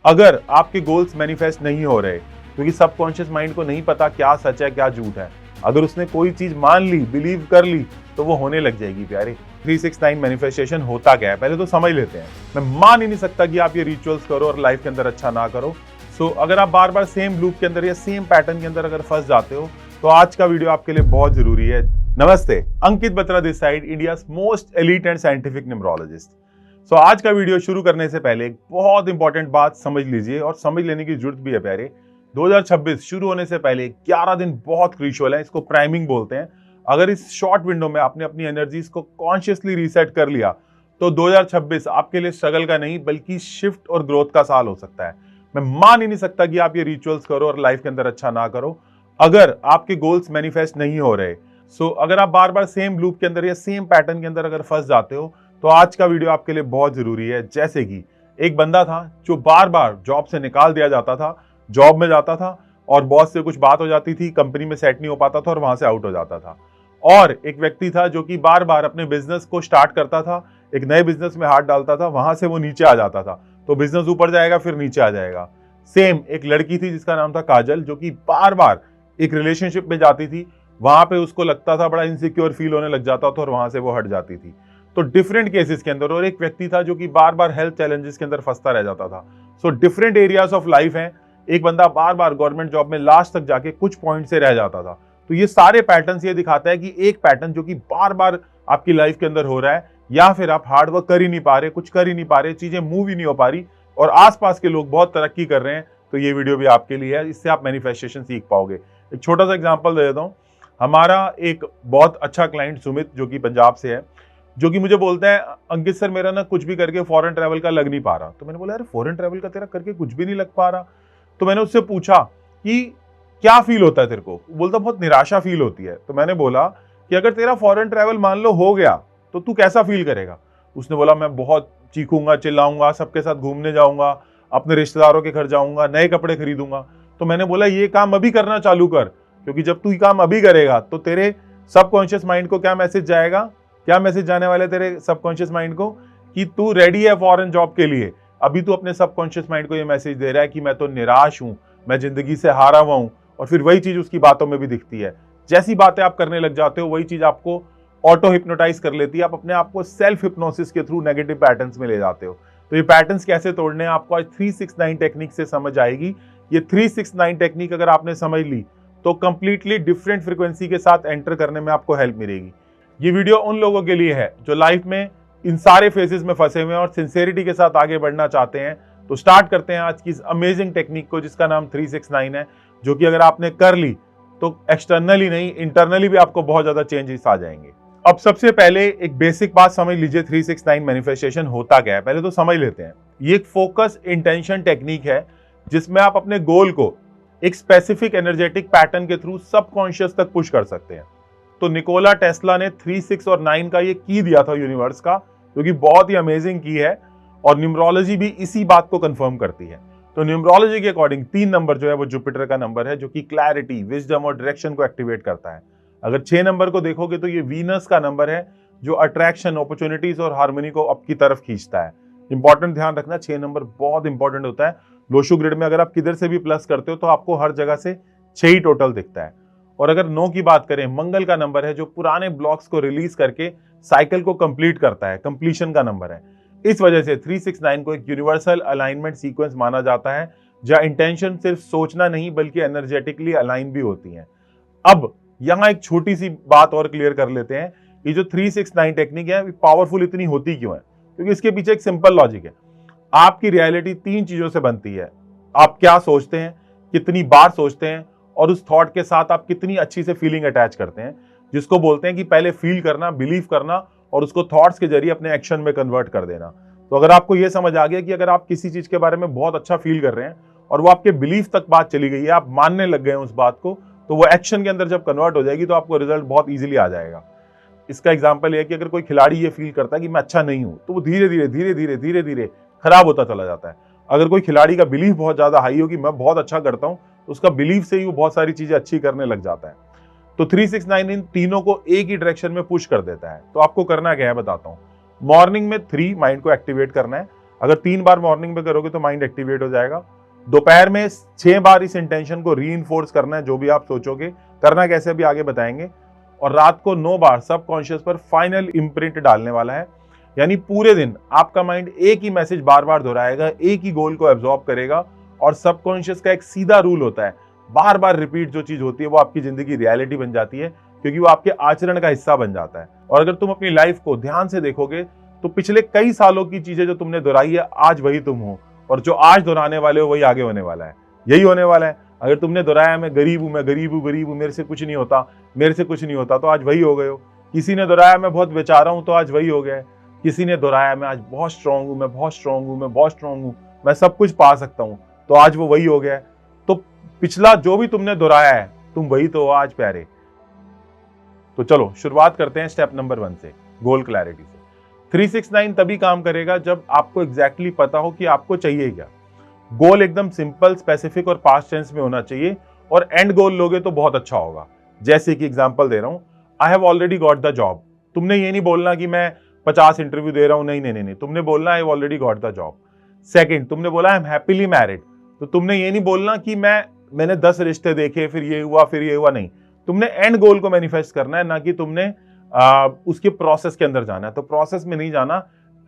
अगर आपके goals manifest नहीं हो रहे क्योंकि सबकॉन्शियस माइंड को नहीं पता क्या सच है क्या झूठ है, अगर उसने कोई चीज मान ली, बिलीव कर ली, तो वो होने लग जाएगी प्यारे। 369 मैनिफेस्टेशन होता क्या है पहले तो समझ लेते हैं। मैं मान ही नहीं सकता कि आप ये रिचुअल्स करो और लाइफ के अंदर अच्छा ना करो। सो अगर आप बार बार सेम लूप के अंदर या सेम पैटर्न के अंदर अगर फंस जाते हो तो आज का वीडियो आपके लिए बहुत जरूरी है। नमस्ते, Ankit Batra this side, India's most elite and scientific numerologist. So आज का वीडियो शुरू करने से पहले एक बहुत इंपॉर्टेंट बात समझ लीजिए और समझ लेने की जरूरत भी है प्यारे। 2026 शुरू होने से पहले 11 दिन बहुत क्रूशियल है, इसको प्राइमिंग बोलते हैं। अगर इस शॉर्ट विंडो में आपने अपनी एनर्जीज को कॉन्शियसली रीसेट कर लिया तो 2026 आपके लिए स्ट्रगल का नहीं बल्कि शिफ्ट और ग्रोथ का साल हो सकता है। मैं मान ही नहीं सकता कि आप ये रिचुअल्स करो और लाइफ के अंदर अच्छा ना करो अगर आपके गोल्स मैनिफेस्ट नहीं हो रहे। सो अगर आप बार बार सेम लूप के अंदर या सेम पैटर्न के अंदर अगर फंस जाते हो तो आज का वीडियो आपके लिए बहुत जरूरी है। जैसे कि एक बंदा था जो बार बार जॉब से निकाल दिया जाता था, जॉब में जाता था और बॉस से कुछ बात हो जाती थी, कंपनी में सेट नहीं हो पाता था और वहां से आउट हो जाता था। और एक व्यक्ति था जो कि बार बार अपने बिजनेस को स्टार्ट करता था, एक नए बिजनेस में हाथ डालता था, वहां से वो नीचे आ जाता था, तो बिजनेस ऊपर जाएगा फिर नीचे आ जाएगा। सेम एक लड़की थी जिसका नाम था काजल, जो कि बार बार एक रिलेशनशिप में जाती थी, वहां पे उसको लगता था बड़ा इनसिक्योर फील होने लग जाता था और वहां से वो हट जाती थी। तो डिफरेंट केसेस के अंदर। और एक व्यक्ति था जो कि बार बार हेल्थ चैलेंजेस के अंदर फंसता रह जाता था। So different areas of life हैं। एक बंदा बार बार गवर्नमेंट जॉब में लास्ट तक जाके कुछ पॉइंट से रह जाता था। तो ये सारे पैटर्न्स ये दिखाता है कि एक पैटर्न जो कि बार बार आपकी लाइफ के अंदर हो रहा है, या फिर आप हार्ड वर्क कर ही नहीं पा रहे, कुछ कर ही नहीं पा रहे, चीजें मूव ही नहीं हो पा रही और आसपास के लोग बहुत तरक्की कर रहे हैं, तो ये वीडियो भी आपके लिए है। इससे आप मैनिफेस्टेशन सीख पाओगे। एक छोटा सा एग्जांपल दे देता हूँ। हमारा एक बहुत अच्छा क्लाइंट सुमित जो कि पंजाब से है, जो कि मुझे बोलता है अंकित सर मेरा ना कुछ भी करके फॉरेन ट्रैवल का लग नहीं पा रहा। तो मैंने बोला यार फॉरेन ट्रैवल का तेरा करके कुछ भी नहीं लग पा रहा। तो मैंने उससे पूछा कि क्या फील होता है तेरे को। बोलता बहुत निराशा फील होती है। तो मैंने बोला कि अगर तेरा फॉरेन ट्रैवल मान लो हो गया तो तू कैसा फील करेगा। उसने बोला मैं बहुत चीखूंगा, चिल्लाऊंगा, सबके साथ घूमने जाऊंगा, अपने रिश्तेदारों के घर जाऊंगा, नए कपड़े खरीदूंगा। तो मैंने बोला ये काम अभी करना चालू कर, क्योंकि जब तू ये काम अभी करेगा तो तेरे सबकॉन्शियस माइंड को क्या मैसेज जाएगा, क्या मैसेज जाने वाले तेरे सबकॉन्शियस माइंड को कि तू रेडी है फॉरेन जॉब के लिए। अभी तू अपने सबकॉन्शियस माइंड को ये मैसेज दे रहा है कि मैं तो निराश हूं, मैं जिंदगी से हारा हुआ हूं, और फिर वही चीज उसकी बातों में भी दिखती है। जैसी बातें आप करने लग जाते हो वही चीज आपको ऑटो हिप्नोटाइज कर लेती है। आप अपने आप को सेल्फ हिप्नोसिस के थ्रू नेगेटिव पैटर्न्स में ले जाते हो। तो ये पैटर्न्स कैसे तोड़ने हैं आपको आज 369 टेक्निक से समझ आएगी। ये 369 टेक्निक अगर आपने समझ ली तो कंप्लीटली डिफरेंट फ्रीक्वेंसी के साथ एंटर करने में आपको हेल्प मिलेगी। ये वीडियो उन लोगों के लिए है जो लाइफ में इन सारे फेजेस में फंसे हुए हैं और सिंसियरिटी के साथ आगे बढ़ना चाहते हैं। तो स्टार्ट करते हैं आज की इस अमेजिंग टेक्निक को जिसका नाम 369 है, जो कि अगर आपने कर ली तो एक्सटर्नली नहीं इंटरनली भी आपको बहुत ज्यादा चेंजेस आ जाएंगे। अब सबसे पहले एक बेसिक बात समझ लीजिए, 369 मैनिफेस्टेशन होता क्या है पहले तो समझ लेते हैं। ये एक फोकस इंटेंशन टेक्निक है जिसमें आप अपने गोल को एक स्पेसिफिक एनर्जेटिक पैटर्न के थ्रू सबकॉन्शियस तक पुश कर सकते हैं। तो निकोला टेस्ला ने 3, 6 और 9 का ये की दिया था यूनिवर्स का, जो कि बहुत ही अमेजिंग की है और न्यूमरोलॉजी भी इसी बात को कंफर्म करती है। तो न्यूमरोलॉजी के अकॉर्डिंग 3 नंबर जो है वो जुपिटर का नंबर है, जो कि क्लैरिटी, विजडम और डायरेक्शन को एक्टिवेट करता है। अगर 6 नंबर को देखोगे तो ये वीनस का नंबर है, जो अट्रैक्शन, अपॉर्चुनिटीज और हार्मनी को आपकी तरफ खींचता है। इंपॉर्टेंट ध्यान रखना, 6 नंबर बहुत इंपॉर्टेंट होता है। लोशु ग्रिड में अगर आप किधर से भी प्लस करते हो तो आपको हर जगह से 6 ही टोटल दिखता है। और अगर 9 की बात करें, मंगल का नंबर है, जो पुराने ब्लॉक्स को रिलीज करके साइकिल को कंप्लीट करता है, कंप्लीशन का नंबर है। इस वजह से 369 को एक यूनिवर्सल अलाइनमेंट सीक्वेंस माना जाता है, जहां इंटेंशन सिर्फ सोचना नहीं बल्कि एनर्जेटिकली अलाइन भी होती है। अब यहां एक छोटी सी बात और क्लियर कर लेते हैं, ये जो 369 टेक्निक है पावरफुल इतनी होती क्यों है। क्योंकि इसके पीछे एक सिंपल लॉजिक है। आपकी रियलिटी 3 चीजों से बनती है। आप क्या सोचते हैं, कितनी बार सोचते हैं, और उस थॉट के साथ आप कितनी अच्छी से फीलिंग अटैच करते हैं, जिसको बोलते हैं कि पहले फील करना, बिलीव करना और उसको थॉट्स के जरिए अपने एक्शन में कन्वर्ट कर देना। तो अगर आपको यह समझ आ गया कि अगर आप किसी चीज के बारे में बहुत अच्छा फील कर रहे हैं और वो आपके बिलीफ तक बात चली गई है, आप मानने लग गए हैं उस बात को, तो वो एक्शन के अंदर जब कन्वर्ट हो जाएगी तो आपको रिजल्ट बहुत ईजिली आ जाएगा। इसका एग्जाम्पल यह है कि अगर कोई खिलाड़ी ये फील करता है कि मैं अच्छा नहीं हूं, तो वो धीरे धीरे धीरे धीरे धीरे धीरे खराब होता चला जाता है। अगर कोई खिलाड़ी का बिलीफ बहुत ज्यादा हाई हो कि मैं बहुत अच्छा करता हूं, तो उसका बिलीफ से ही वो बहुत सारी चीजें अच्छी करने लग जाता है। तो 369 इन तीनों को एक ही डायरेक्शन में पुश कर देता है। तो आपको करना क्या है बताता हूं। मॉर्निंग में 3 माइंड को एक्टिवेट करना है। अगर 3 बार मॉर्निंग में करोगे तो माइंड एक्टिवेट हो जाएगा। दोपहर में 6 बार इस इंटेंशन को रीइंफोर्स करना है, जो भी आप सोचोगे। करना कैसे अभी आगे बताएंगे। और रात को 9 बार सबकॉन्शियस पर फाइनल इम्प्रिंट डालने वाला है। यानी पूरे दिन आपका माइंड एक ही मैसेज बार बार दोहराएगा, एक ही गोल को एब्जॉर्ब करेगा। और सबकॉन्शियस का एक सीधा रूल होता है, बार बार रिपीट जो चीज होती है वो आपकी जिंदगी रियलिटी बन जाती है, क्योंकि वो आपके आचरण का हिस्सा बन जाता है। और अगर तुम अपनी लाइफ को ध्यान से देखोगे तो पिछले कई सालों की चीजें जो तुमने दोहराई है, आज वही तुम हो। और जो आज दोहराने वाले हो वही आगे होने वाला है, यही होने वाला है। अगर तुमने दोहराया मैं गरीब हूं, मैं गरीब हूं, गरीब हूं, मेरे से कुछ नहीं होता, मेरे से कुछ नहीं होता, तो आज वही हो गए हो। किसी ने दोहराया मैं बहुत बेचारा हूं, तो आज वही हो गया है। किसी ने दोहराया मैं आज बहुत स्ट्रांग हूं, मैं बहुत स्ट्रांग हूं, मैं बहुत स्ट्रांग हूं, मैं सब कुछ पा सकता हूं, तो आज वो वही हो गया है। तो पिछला जो भी तुमने दोहराया है, तुम वही तो हो आज प्यारे। तो चलो शुरुआत करते हैं स्टेप नंबर 1 से, गोल क्लैरिटी से। 369 तभी काम करेगा जब आपको एग्जैक्टली पता हो कि आपको चाहिए क्या। गोल एकदम सिंपल, स्पेसिफिक और पास्ट टेंस में होना चाहिए। और एंड गोल लोगे तो बहुत अच्छा होगा। जैसे कि एग्जांपल दे रहा हूं, आई have already got the job. तुमने ये नहीं बोलना कि मैं 50 इंटरव्यू दे रहा हूं, नहीं नहीं नहीं, तुमने बोलना आई have already got the job. Second, तुमने बोला आई एम हैप्पीली मैरिड, तो तुमने ये नहीं बोलना कि मैंने 10 रिश्ते देखे, फिर ये हुआ, फिर ये हुआ, नहीं। तुमने एंड गोल को मैनिफेस्ट करना है, ना कि तुमने उसके प्रोसेस के अंदर जाना है। तो प्रोसेस में नहीं जाना,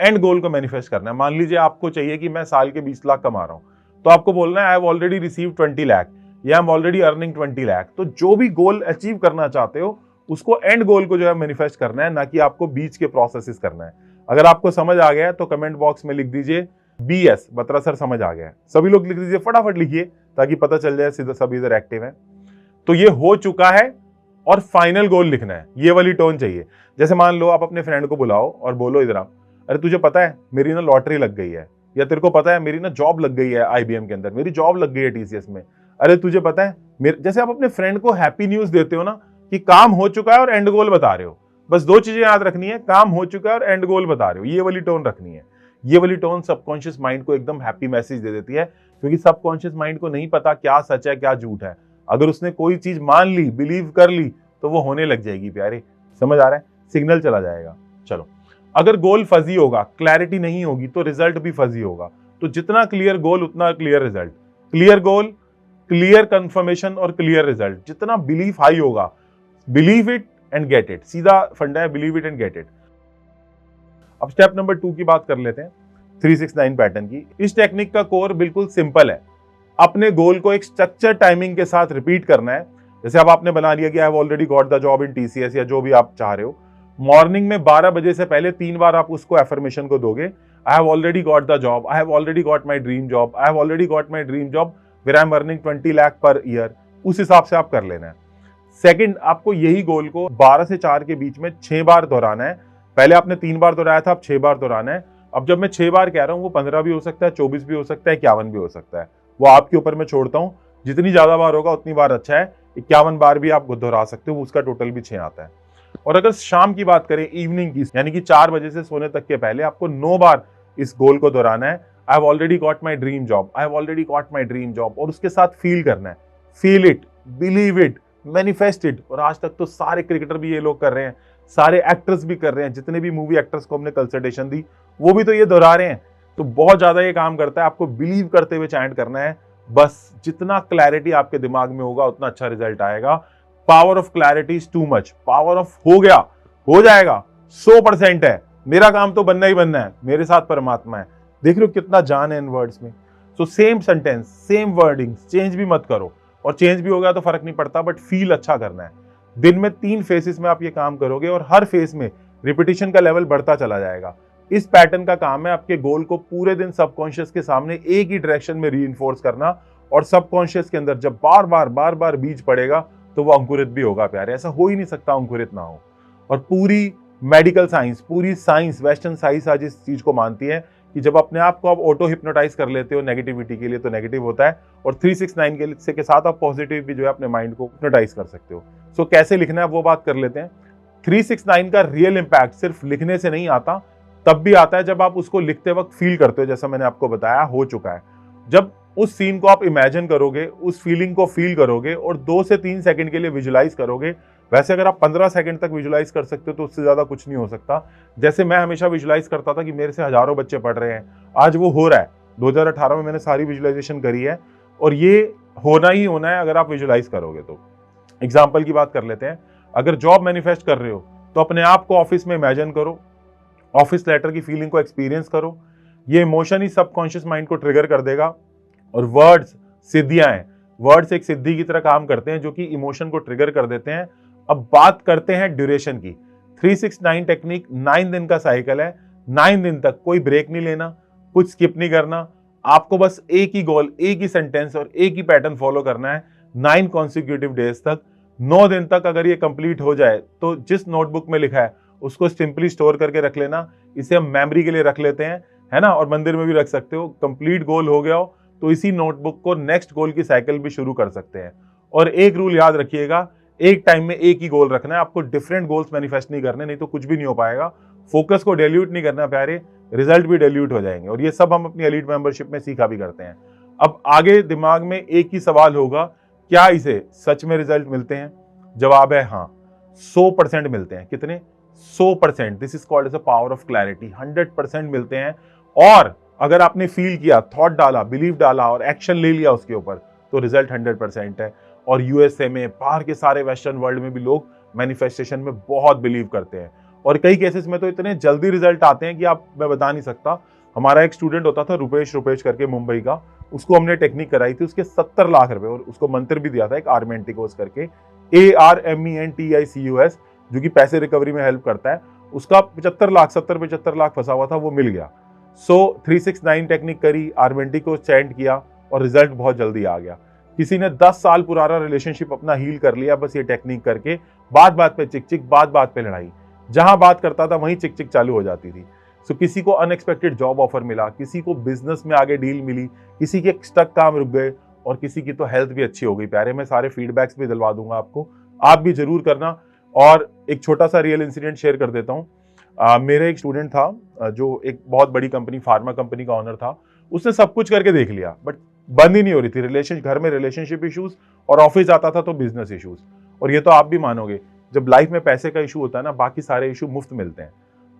एंड गोल को मैनिफेस्ट करना है। मान लीजिए आपको चाहिए कि मैं साल के 20 लाख कमा रहा हूं, तो आपको बोलना है I have already receive 20 lakh या I am already earning 20 lakh. तो जो भी गोल अचीव करना चाहते हो उसको एंड गोल को जो है मैनिफेस्ट करना है, ना कि आपको बीच के प्रोसेसेस करना है। अगर आपको समझ आ गया है तो कमेंट बॉक्स में लिख दीजिए BS, बत्रा सर समझ आ गया है। सभी लोग लिख दीजिए, फटाफट लिखिए ताकि पता चल जाए सीधा सभी इधर एक्टिव है। तो ये हो चुका है और फाइनल गोल लिखना है, ये वाली टोन चाहिए। जैसे मान लो आप अपने फ्रेंड को बुलाओ और बोलो इधर आप, अरे तुझे पता है मेरी ना लॉटरी लग गई है, या तेरे को पता है मेरी ना जॉब लग गई है IBM के अंदर, मेरी जॉब लग गई है TCS में। अरे तुझे पता है जैसे आप अपने फ्रेंड को हैप्पी न्यूज देते हो ना कि काम हो चुका है और एंड गोल बता रहे हो। बस 2 चीजें याद रखनी है, काम हो चुका है और एंड गोल बता रहे हो, ये वाली टोन रखनी है। ये वाली टोन सबकॉन्शियस माइंड को एकदम हैप्पी मैसेज दे देती है, क्योंकि सबकॉन्शियस माइंड को नहीं पता क्या सच है क्या झूठ है। अगर उसने कोई चीज मान ली, बिलीव कर ली, तो वो होने लग जाएगी प्यारे। समझ आ रहा है, सिग्नल चला जाएगा। चलो, अगर गोल फजी होगा, क्लैरिटी नहीं होगी, तो रिजल्ट भी फजी होगा। तो जितना क्लियर गोल उतना clear result. Clear goal, clear confirmation और क्लियर रिजल्ट। जितना बिलीफ हाई होगा, believe it and get it, सीधा फंडा है, believe it and get it. अब स्टेप नंबर 2 की बात कर लेते हैं, 369 पैटर्न की। इस टेक्निक का कोर बिल्कुल सिंपल है। अपने गोल को एक स्ट्रक्चर टाइमिंग के साथ रिपीट करना है। जैसे अब आपने बना लिया कि आई have already got the job in TCS या जो भी आप चाह रहे हो, मॉर्निंग में 12 बजे से पहले 3 बार आप उसको एफर्मेशन को दोगे, I have already got the job, I have already got my dream job, I have already got my dream job where I am earning 20 lakh per year. उस हिसाब से आप कर लेना है। सेकंड, आपको यही गोल को 12 से 4 के बीच में 6 बार दोहराना है। पहले आपने 3 बार दोहराया था, अब 6 बार दोहराना है। अब जब मैं 6 बार कह रहा हूं, वो 15 भी हो सकता है, 24 भी हो सकता है, 51 भी हो सकता है। वो आपके ऊपर मैं छोड़ता हूं, जितनी ज्यादा बार होगा उतनी बार अच्छा है। 51 बार भी आप दोहरा सकते हो, उसका टोटल भी 6 आता है। और अगर शाम की बात करें, इवनिंग की, यानी कि 4 बजे से सोने तक के पहले आपको 9 बार इस गोल को दोहराना है। I have already got my dream job, I have already got my dream job. और उसके साथ फील करना है, feel it, believe it, manifest it. और आज तक तो सारे क्रिकेटर भी ये लोग कर रहे हैं, सारे एक्टर्स भी कर रहे हैं, जितने भी मूवी एक्टर्स को हमने कंसल्टेशन दी वो भी तो ये दोहरा रहे हैं। तो बहुत ज्यादा ये काम करता है। आपको बिलीव करते हुए चैंट करना है। बस जितना क्लैरिटी आपके दिमाग में होगा उतना अच्छा रिजल्ट आएगा। Power of clarity is too much. Power of हो गया, हो जाएगा, 100% है। मेरा काम तो बनना ही बनना है, मेरे साथ परमात्मा है। देख रहे हो कितना जान है इन वर्ड्स में। So same sentence, same wording, change भी मत करो। और चेंज भी हो गया तो फर्क नहीं पड़ता, बट फील अच्छा करना है। दिन में 3 फेसेस में आप ये काम करोगे और हर फेस में रिपीटिशन का लेवल बढ़ता चला जाएगा। इस पैटर्न का काम है आपके गोल को पूरे दिन सबकॉन्शियस के सामने एक ही डायरेक्शन में रीइंफोर्स करना। और सबकॉन्शियस के अंदर जब बार बार बीज पड़ेगा तो वो अंकुरित भी होगा प्यारे। ऐसा हो ही नहीं सकता अंकुरित ना हो। और पूरी मेडिकल साइंस, पूरी साइंस, वेस्टर्न साइंस आज इस चीज को मानती है कि जब अपने आप को आप ऑटो हिप्नोटाइज कर लेते हो नेगेटिविटी के लिए तो नेगेटिव होता है, और 369 के साथ आप पॉजिटिव भी जो है अपने माइंड को हिप्नोटाइज कर सकते हो। सो कैसे लिखना है वो बात कर लेते हैं। 369 का रियल इंपैक्ट सिर्फ लिखने से नहीं आता, तब भी आता है जब आप उसको लिखते वक्त फील करते हो। जैसा मैंने आपको बताया, हो चुका है। जब उस सीन को आप इमेजिन करोगे, उस फीलिंग को फील करोगे और 2 से 3 सेकंड के लिए विजुलाइज करोगे, वैसे अगर आप 15 सेकंड तक विजुलाइज कर सकते हो तो उससे ज़्यादा कुछ नहीं हो सकता। जैसे मैं हमेशा विजुलाइज करता था कि मेरे से हज़ारों बच्चे पढ़ रहे हैं, आज वो हो रहा है। 2018 में मैंने सारी विजुलाइजेशन करी है और ये होना ही होना है अगर आप विजुलाइज करोगे तो। एग्जाम्पल की बात कर लेते हैं, अगर जॉब मैनिफेस्ट कर रहे हो तो अपने आप को ऑफिस में इमेजिन करो, ऑफिस लेटर की फीलिंग को एक्सपीरियंस करो। ये इमोशन ही सबकॉन्शियस माइंड को ट्रिगर कर देगा। और वर्ड्स सिद्धियां हैं, वर्ड्स एक सिद्धि की तरह काम करते हैं जो कि इमोशन को ट्रिगर कर देते हैं। अब बात करते हैं ड्यूरेशन की। 369 टेक्निक 9 दिन का साइकिल है। 9 दिन तक कोई ब्रेक नहीं लेना, कुछ स्किप नहीं करना। आपको बस एक ही गोल, एक ही सेंटेंस और एक ही पैटर्न फॉलो करना है 9 कॉन्सिक्यूटिव डेज तक। 9 दिन तक अगर ये कंप्लीट हो जाए तो जिस नोटबुक में लिखा है उसको सिंपली स्टोर करके रख लेना। इसे हम मेमोरी के लिए रख लेते हैं, है ना, और मंदिर में भी रख सकते हो। कंप्लीट गोल हो गया हो तो इसी नोटबुक को नेक्स्ट गोल की साइकिल भी शुरू कर सकते हैं। और एक रूल याद रखिएगा, एक टाइम में एक ही गोल रखना है, आपको डिफरेंट गोल्स मैनिफेस्ट नहीं करने, नहीं तो कुछ भी नहीं हो पाएगा। फोकस को डेल्यूट नहीं करना प्यारे, रिजल्ट भी डेल्यूट हो जाएंगे। और ये सब हम अपनी एलीट मेंबरशिप में सीखा भी करते हैं। अब आगे दिमाग में एक ही सवाल होगा, क्या इसे सच में रिजल्ट मिलते हैं? जवाब है हाँ, 100% मिलते हैं। कितने? 100%। This is called as a power of clarity. 100% मिलते हैं। और अगर आपने फील किया, थॉट डाला, बिलीव डाला और एक्शन ले लिया उसके ऊपर, तो रिजल्ट 100% है। और यूएसए में, बाहर के सारे वेस्टर्न वर्ल्ड में भी लोग मैनिफेस्टेशन में बहुत बिलीव करते हैं। और कई केसेस में तो इतने जल्दी रिजल्ट आते हैं कि मैं बता नहीं सकता। हमारा एक स्टूडेंट होता था रुपेश करके, मुंबई का, उसको हमने टेक्निक कराई थी, उसके 70 लाख रुपए, और उसको मंत्र भी दिया था एक आर्मेंटिकोस करके, ARMENTICUS, जो कि पैसे रिकवरी में हेल्प करता है। उसका 75 लाख फंसा हुआ था, वो मिल गया। 369 टेक्निक करी, आर्मेंटिकोस चैंट किया और रिजल्ट बहुत जल्दी आ गया। किसी ने 10 साल पुराना रिलेशनशिप अपना हील कर लिया बस ये टेक्निक करके। बात बात पे चिक चिक, बात बात पे लड़ाई, जहां बात करता था वहीं चिक चिक चालू हो जाती थी। किसी को अनएक्सपेक्टेड जॉब ऑफर मिला, किसी को बिजनेस में आगे डील मिली, किसी के स्टक काम रुक गए, और किसी की तो हेल्थ भी अच्छी हो गई प्यारे। मैं सारे फीडबैक्स भी दिलवा दूंगा आपको, आप भी जरूर करना। और एक छोटा सा रियल इंसिडेंट शेयर कर देता हूँ। मेरे एक स्टूडेंट था जो एक बहुत बड़ी कंपनी, फार्मा कंपनी का ऑनर था। उसने सब कुछ करके देख लिया बट बंद ही नहीं हो रही थी घर में रिलेशनशिप इश्यूज, और ऑफिस आता था तो बिजनेस इश्यूज। और ये तो आप भी मानोगे, जब लाइफ में पैसे का इशू होता है ना, बाकी सारे इशू मुफ्त मिलते हैं।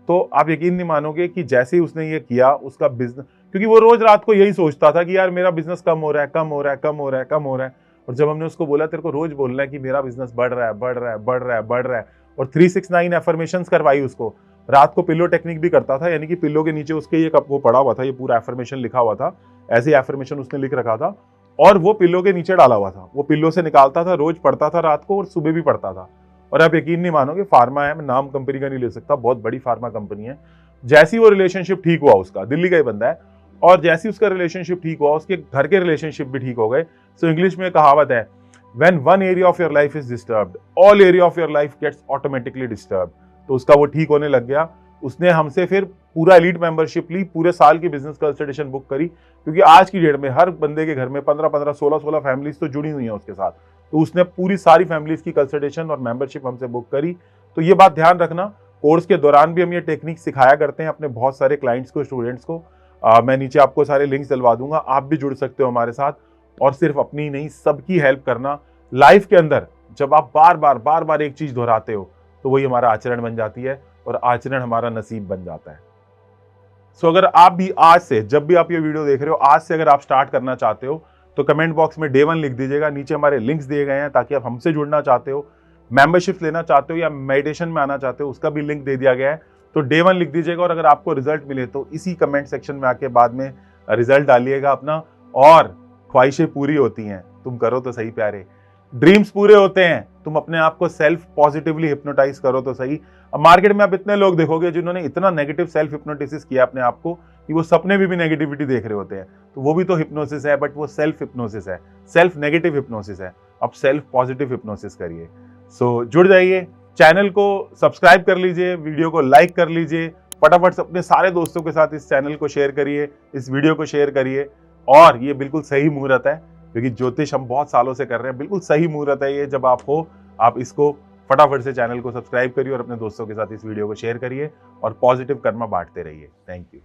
तो आप यकीन नहीं मानोगे कि जैसे ही उसने ये किया, उसका बिजनेस, क्योंकि वो रोज रात को यही सोचता था कि यार मेरा बिजनेस कम हो रहा है, कम हो रहा है, कम हो रहा है, कम हो रहा है। और जब हमने उसको बोला तेरे को रोज बोलना है कि मेरा बिजनेस बढ़ रहा है, बढ़ रहा है, बढ़ रहा है, बढ़ रहा है, और 369 एफर्मेशंस करवाई उसको। रात को पिल्लो टेक्निक भी करता था, यानी कि पिल्लो के नीचे उसके ये वो पड़ा हुआ था, ये पूरा एफर्मेशन लिखा हुआ था, ऐसे एफर्मेशन उसने लिख रखा था, और वो पिल्लो के नीचे डाला हुआ था। वो पिल्लो से निकालता था, रोज पढ़ता था रात को और सुबह भी पढ़ता था। और आप यकीन नहीं मानोगे, फार्मा है, मैं नाम कंपनी का नहीं ले सकता, बहुत बड़ी फार्मा कंपनी है। जैसी वो रिलेशनशिप ठीक हुआ, उसका दिल्ली का ही बंदा है, और जैसी उसका रिलेशनशिप ठीक हुआ, उसके घर के रिलेशनशिप भी ठीक हो गए। सो इंग्लिश में कहावत है, when one area of your life is disturbed, all area of your life gets automatically disturbed. तो उसका वो ठीक होने लग गया। उसने हमसे फिर पूरा एलीट मेंबरशिप ली, पूरे साल की बिजनेस कंसल्टेशन बुक करी, क्योंकि आज की डेट में हर बंदे के घर में 15-15, 16-16 फैमिलीज तो जुड़ी हुई हैं उसके साथ। तो उसने पूरी सारी फैमिलीज की कंसल्टेशन और मेंबरशिप हमसे बुक करी। तो ये बात ध्यान रखना, कोर्स के दौरान भी हम ये टेक्निक सिखाया करते हैं अपने बहुत सारे क्लाइंट्स को, स्टूडेंट्स को। मैं नीचे आपको सारे लिंक्स दिलवा दूंगा, आप भी जुड़ सकते हो हमारे साथ। और सिर्फ अपनी नहीं, सबकी हेल्प करना। लाइफ के अंदर जब आप बार बार एक चीज दोहराते हो तो वही हमारा आचरण बन जाती है, और आचरण हमारा नसीब बन जाता है। सो अगर आप भी आज से, जब भी आप ये वीडियो देख रहे हो, आज से अगर आप स्टार्ट करना चाहते हो तो कमेंट बॉक्स में Day 1 लिख दीजिएगा। नीचे हमारे लिंक्स दिए गए हैं, ताकि आप हमसे जुड़ना चाहते हो, मेंबरशिप लेना चाहते हो या मेडिटेशन में आना चाहते हो, उसका भी लिंक दे दिया गया है। तो Day 1 लिख दीजिएगा, और अगर आपको रिजल्ट मिले तो इसी कमेंट सेक्शन में आके बाद में रिजल्ट डालिएगा अपना। और ख्वाहिशें पूरी होती हैं, तुम करो तो सही प्यारे। ड्रीम्स पूरे होते हैं, तुम अपने आप को सेल्फ पॉजिटिवली हिप्नोटाइज करो तो सही। अब मार्केट में आप इतने लोग देखोगे जिन्होंने इतना नेगेटिव सेल्फ हिप्नोटिसिस किया अपने आप को कि वो सपने में भी नेगेटिविटी देख रहे होते हैं। तो वो भी तो हिप्नोसिस है, बट वो सेल्फ हिप्नोसिस है, सेल्फ नेगेटिव हिप्नोसिस है। अब सेल्फ पॉजिटिव हिप्नोसिस करिए। सो जुड़ जाइए, चैनल को सब्सक्राइब कर लीजिए, वीडियो को लाइक कर लीजिए, फटाफट अपने सारे दोस्तों के साथ इस चैनल को शेयर करिए, इस वीडियो को शेयर करिए। और ये बिल्कुल सही मुहूर्त है, क्योंकि ज्योतिष हम बहुत सालों से कर रहे हैं, बिल्कुल सही मुहूर्त है ये जब आप हो। आप इसको फटाफट से चैनल को सब्सक्राइब करिए और अपने दोस्तों के साथ इस वीडियो को शेयर करिए, और पॉजिटिव कर्मा बांटते रहिए। Thank you.